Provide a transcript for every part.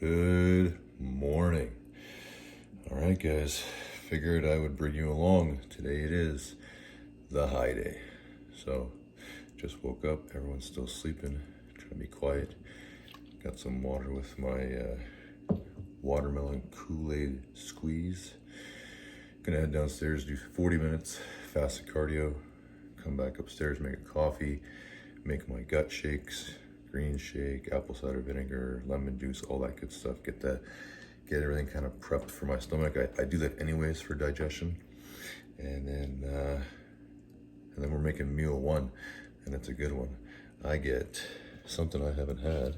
Good morning. All right, guys, figured I would bring you along. Today it is the high day. So just woke up, everyone's still sleeping, trying to be quiet. Got some water with my watermelon Kool-Aid squeeze. Gonna head downstairs, do 40 minutes fasted cardio, come back upstairs, make a coffee, make my gut shakes, green shake, apple cider vinegar, lemon juice, all that good stuff. Get everything kind of prepped for my stomach. I do that anyways for digestion. And then we're making meal one, and it's a good one. I get something I haven't had.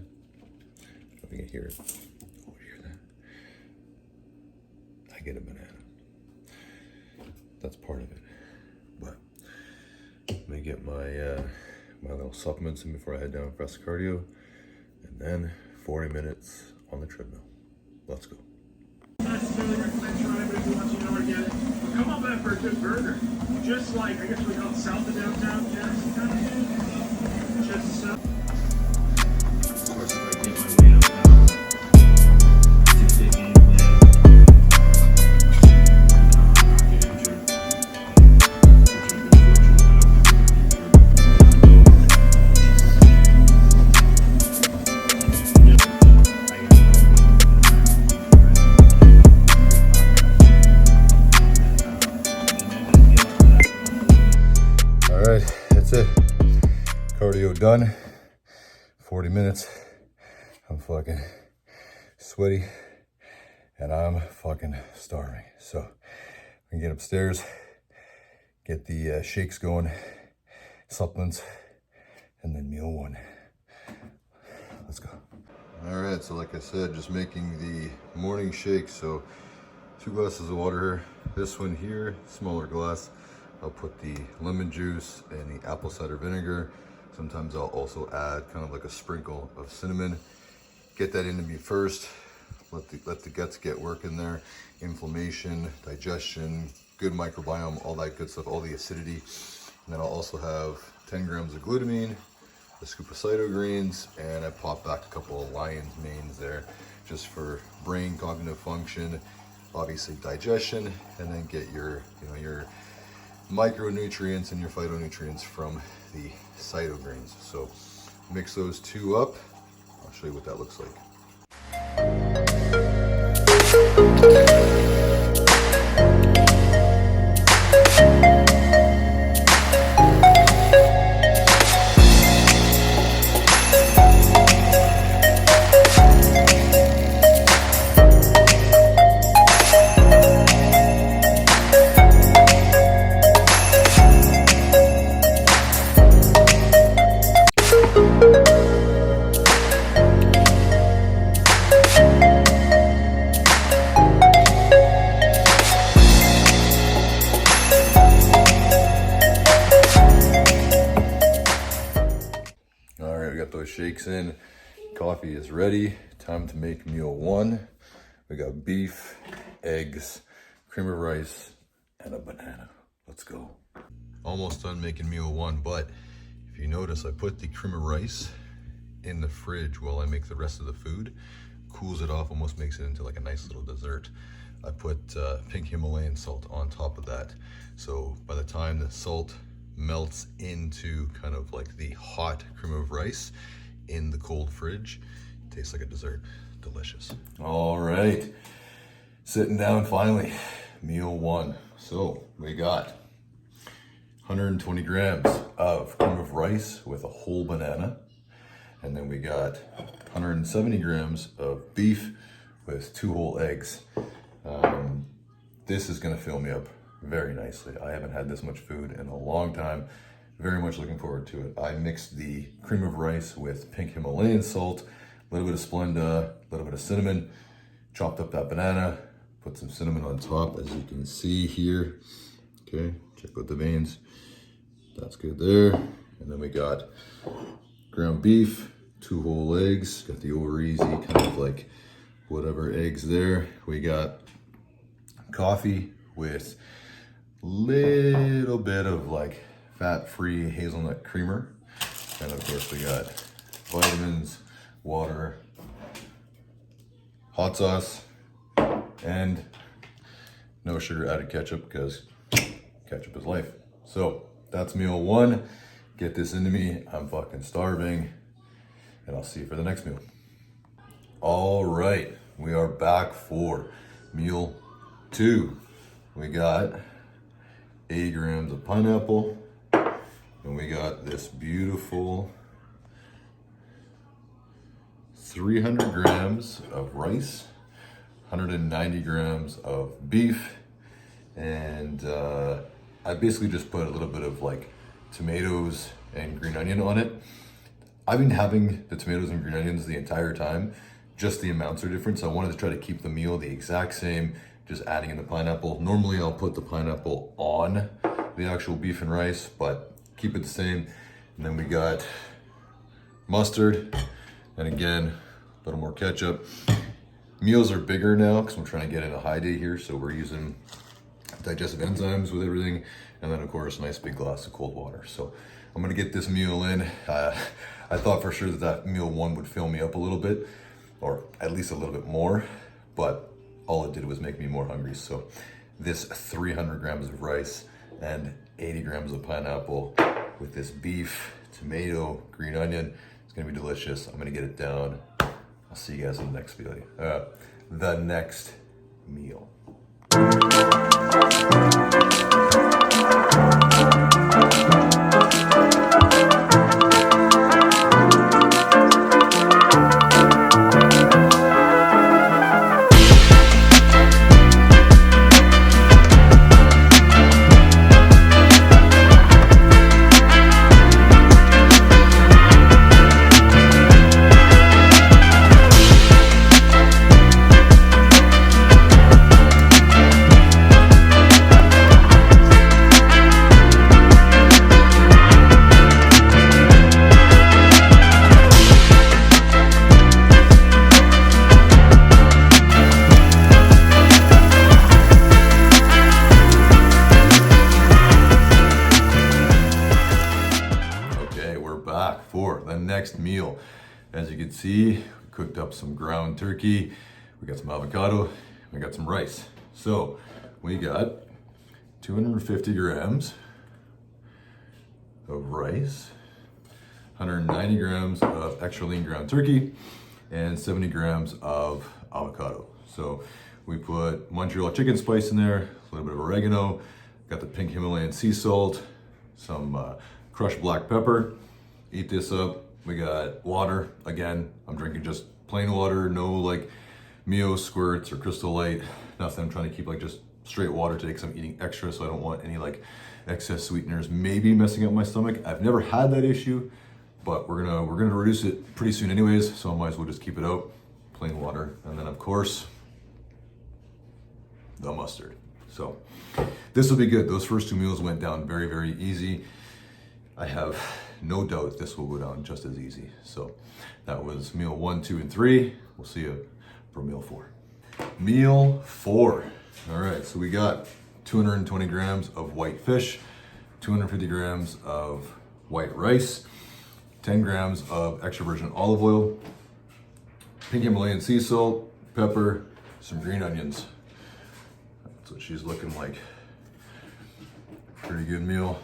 I think I hear it. Oh, you hear that? I get a banana. That's part of it. But let me get my my little supplements in before I head down for cardio, and then 40 minutes on the treadmill. Let's go. Not necessarily recommend trying, but if you want to know organic, well, come on back for a good burger. Just like, I guess we call it south of downtown Jackson kind of thing. Just south. Of course, if I get my weight up now, 6-day game plan. Get injured. That's it. Cardio done. 40 minutes. I'm fucking sweaty and I'm fucking starving. So we can get upstairs, get the shakes going, supplements, and then meal one. Let's go. All right, so like I said, just making the morning shake. So 2 glasses of water here. This one here, smaller glass. I'll put the lemon juice and the apple cider vinegar. Sometimes I'll also add kind of like a sprinkle of cinnamon. Get that into me first. Let the guts get working there. Inflammation, digestion, good microbiome, all that good stuff, all the acidity. And then I'll also have 10 grams of glutamine, a scoop of cyto greens, and I pop back a couple of lion's manes there just for brain cognitive function, obviously digestion, and then get your micronutrients and your phytonutrients from the cyto greens. So mix those two up. I'll show you what that looks like. Those shakes in, coffee is ready. Time to make meal one. We got beef, eggs, cream of rice, and a banana. Let's go. Almost done making meal one, but if you notice, I put the cream of rice in the fridge while I make the rest of the food. Cools it off, almost makes it into like a nice little dessert. I put pink Himalayan salt on top of that. So by the time the salt melts into kind of like the hot cream of rice in the cold fridge, tastes like a dessert. Delicious. All right, sitting down finally, meal one. So we got 120 grams of cream of rice with a whole banana, and then we got 170 grams of beef with 2 whole eggs. This is gonna fill me up very nicely. I haven't had this much food in a long time. Very much looking forward to it. I mixed the cream of rice with pink Himalayan salt, a little bit of Splenda, a little bit of cinnamon, chopped up that banana, put some cinnamon on top, as you can see here. Okay, check out the veins. That's good there. And then we got ground beef, 2 whole eggs, got the over easy kind of like whatever eggs there. We got coffee with little bit of like fat-free hazelnut creamer, and of course we got vitamins, water, hot sauce, and no sugar added ketchup because ketchup is life. So that's meal one. Get this into me. I'm fucking starving. And I'll see you for the next meal. All right, we are back for meal two. We got 80 grams of pineapple, and we got this beautiful 300 grams of rice, 190 grams of beef, and I basically just put a little bit of like tomatoes and green onion on it. I've been having the tomatoes and green onions the entire time, just the amounts are different, so I wanted to try to keep the meal the exact same, just adding in the pineapple. Normally I'll put the pineapple on the actual beef and rice, but keep it the same. And then we got mustard, and again, a little more ketchup. Meals are bigger now because I'm trying to get in a high day here, so we're using digestive enzymes with everything, and then of course a nice big glass of cold water. So I'm gonna get this meal in. I thought for sure that meal one would fill me up a little bit, or at least a little bit more, but all it did was make me more hungry. So this 300 grams of rice and 80 grams of pineapple with this beef, tomato, green onion, it's gonna be delicious. I'm gonna get it down. I'll see you guys in the next video. The next meal. For the next meal. As you can see, we cooked up some ground turkey, we got some avocado, we got some rice. So we got 250 grams of rice, 190 grams of extra lean ground turkey, and 70 grams of avocado. So we put Montreal chicken spice in there, a little bit of oregano, got the pink Himalayan sea salt, some crushed black pepper. Eat this up. We got water. Again, I'm drinking just plain water, no like Mio squirts or Crystal Light, nothing. I'm trying to keep like just straight water today because I'm eating extra, so I don't want any like excess sweeteners maybe messing up my stomach. I've never had that issue, but we're gonna reduce it pretty soon anyways, so I might as well just keep it out. Plain water, and then of course the mustard. So this will be good. Those first two meals went down very, very easy. I have no doubt this will go down just as easy. So that was meal 1, 2, and 3. We'll see you for meal 4. Meal 4. All right, so we got 220 grams of white fish, 250 grams of white rice, 10 grams of extra virgin olive oil, pink Himalayan sea salt, pepper, some green onions. That's what she's looking like. Pretty good meal.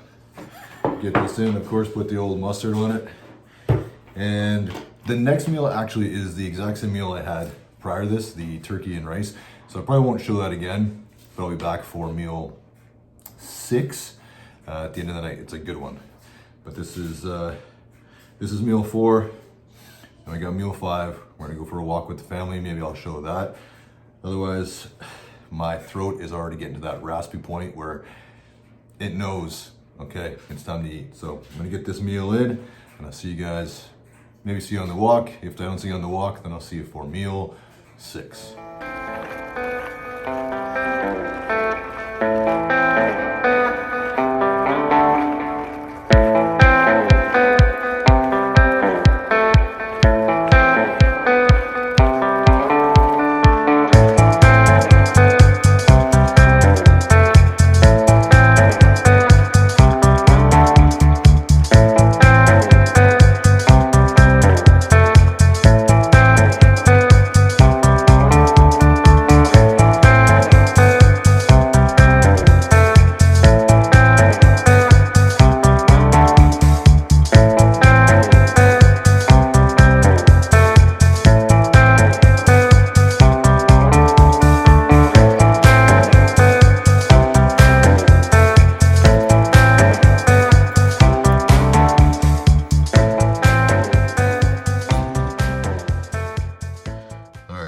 Get this in, of course, put the old mustard on it. And the next meal actually is the exact same meal I had prior to this, the turkey and rice. So I probably won't show that again, but I'll be back for meal 6 at the end of the night. It's a good one. But this is meal 4. And we got meal 5. We're gonna go for a walk with the family. Maybe I'll show that. Otherwise, my throat is already getting to that raspy point where it knows, okay, it's time to eat. So I'm gonna get this meal in, and I'll see you guys, maybe see you on the walk. If I don't see you on the walk, then I'll see you for meal 6.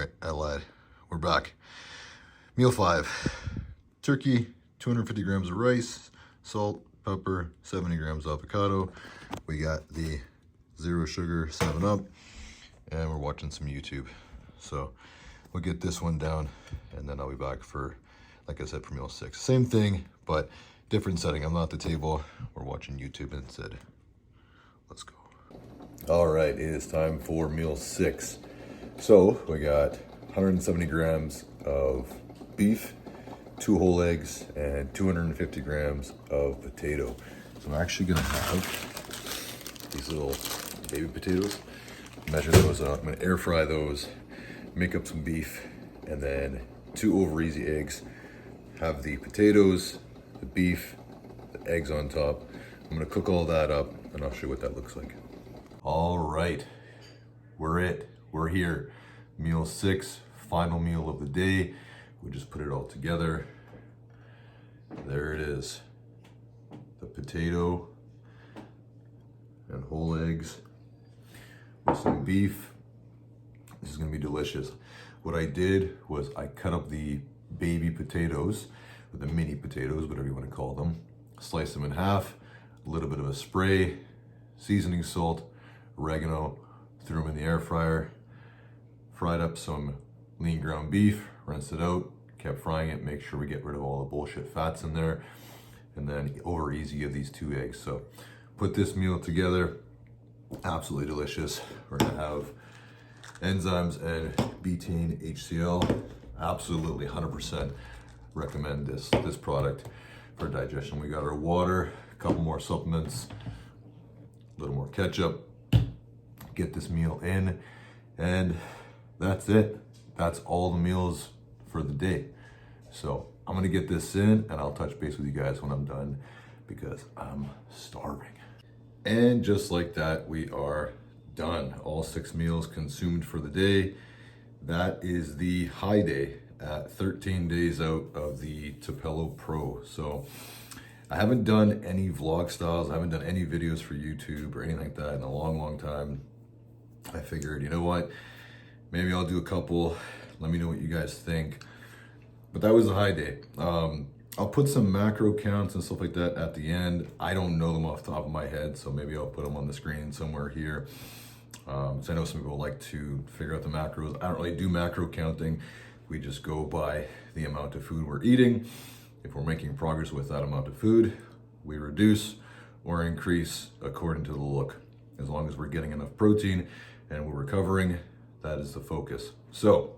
right, I lied. We're back. Meal 5. Turkey, 250 grams of rice, salt, pepper, 70 grams of avocado. We got the zero sugar 7-Up, and we're watching some YouTube. So we'll get this one down, and then I'll be back for, like I said, for meal 6. Same thing, but different setting. I'm not at the table. We're watching YouTube instead. Let's go. All right, it is time for meal 6. So we got 170 grams of beef, 2 whole eggs, and 250 grams of potato. So I'm actually gonna have these little baby potatoes, measure those out. I'm gonna air fry those, make up some beef, and then 2 over easy eggs. Have the potatoes, the beef, the eggs on top. I'm gonna cook all that up, and I'll show you what that looks like. All right, we're here. Meal 6, final meal of the day. We just put it all together. There it is. The potato and whole eggs with some beef. This is gonna be delicious. What I did was I cut up the baby potatoes, or the mini potatoes, whatever you wanna call them, slice them in half, a little bit of a spray, seasoning salt, oregano, threw them in the air fryer, fried up some lean ground beef, rinsed it out, kept frying it, make sure we get rid of all the bullshit fats in there, and then over easy give these 2 eggs. So put this meal together, absolutely delicious. We're gonna have enzymes and betaine HCl. Absolutely 100% recommend this product for digestion. We got our water, a couple more supplements, a little more ketchup. Get this meal in, and that's it. That's all the meals for the day. So I'm gonna get this in, and I'll touch base with you guys when I'm done, because I'm starving. And just like that, we are done. All 6 meals consumed for the day. That is the high day at 13 days out of the Tupelo Pro. So I haven't done any vlog styles. I haven't done any videos for YouTube or anything like that in a long time. I figured, you know what, maybe I'll do a couple. Let me know what you guys think. But that was a high day. I'll put some macro counts and stuff like that at the end. I don't know them off the top of my head, so maybe I'll put them on the screen somewhere here. So I know some people like to figure out the macros. I don't really do macro counting. We just go by the amount of food we're eating. If we're making progress with that amount of food, we reduce or increase according to the look. As long as we're getting enough protein and we're recovering, that is the focus. So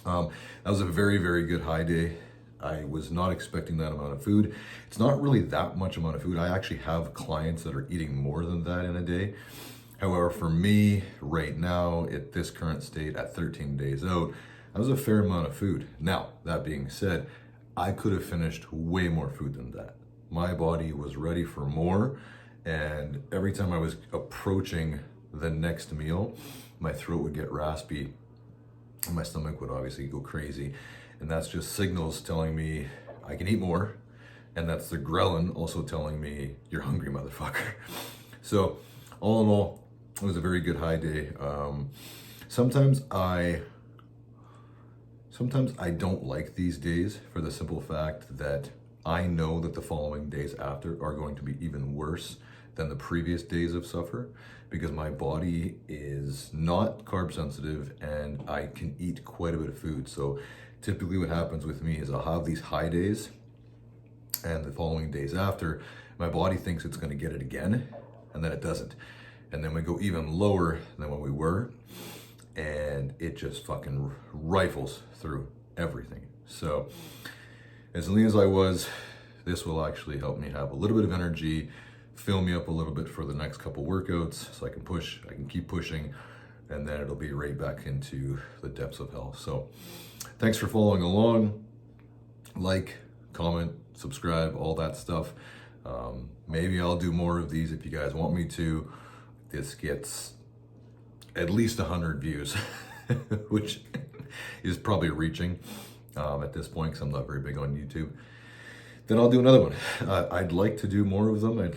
that was a very good high day. I was not expecting that amount of food. It's not really that much amount of food. I actually have clients that are eating more than that in a day. However, for me right now, at this current state at 13 days out, that was a fair amount of food. Now, that being said, I could have finished way more food than that. My body was ready for more, and every time I was approaching the next meal, my throat would get raspy and my stomach would obviously go crazy. And that's just signals telling me I can eat more. And that's the ghrelin also telling me you're hungry, motherfucker. So all in all, it was a very good high day. Sometimes I don't like these days for the simple fact that I know that the following days after are going to be even worse than the previous days of suffer, because my body is not carb sensitive and I can eat quite a bit of food. So typically what happens with me is I'll have these high days, and the following days after, my body thinks it's gonna get it again, and then it doesn't. And then we go even lower than what we were, and it just fucking rifles through everything. So as lean as I was, this will actually help me have a little bit of energy, fill me up a little bit for the next couple workouts, so I can keep pushing, and then it'll be right back into the depths of hell. So thanks for following along. Like, comment, subscribe, all that stuff. Maybe I'll do more of these if you guys want me to. This gets at least 100 views, which is probably reaching at this point, because I'm not very big on YouTube. Then I'll do another one. I'd like to do more of them, but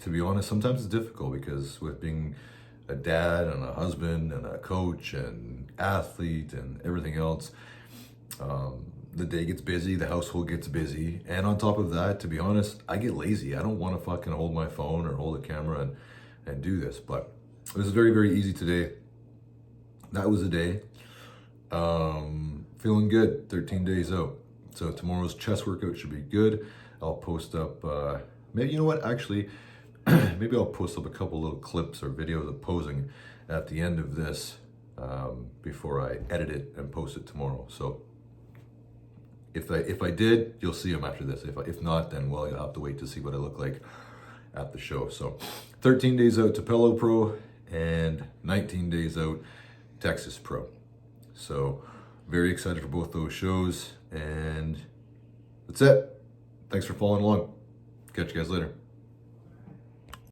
to be honest, sometimes it's difficult, because with being a dad and a husband and a coach and athlete and everything else. The day gets busy, the household gets busy, and on top of that, to be honest, I get lazy. I don't want to fucking hold my phone or hold a camera and do this, but it was very, very easy today. That was the day. Feeling good, 13 days out. So tomorrow's chest workout should be good. I'll post up, maybe, you know what, actually, maybe I'll post up a couple little clips or videos of posing at the end of this before I edit it and post it tomorrow. So if I did, you'll see them after this. If not, then, well, you'll have to wait to see what I look like at the show. So 13 days out Tupelo Pro and 19 days out Texas Pro. So very excited for both those shows, and that's it. Thanks for following along. Catch you guys later.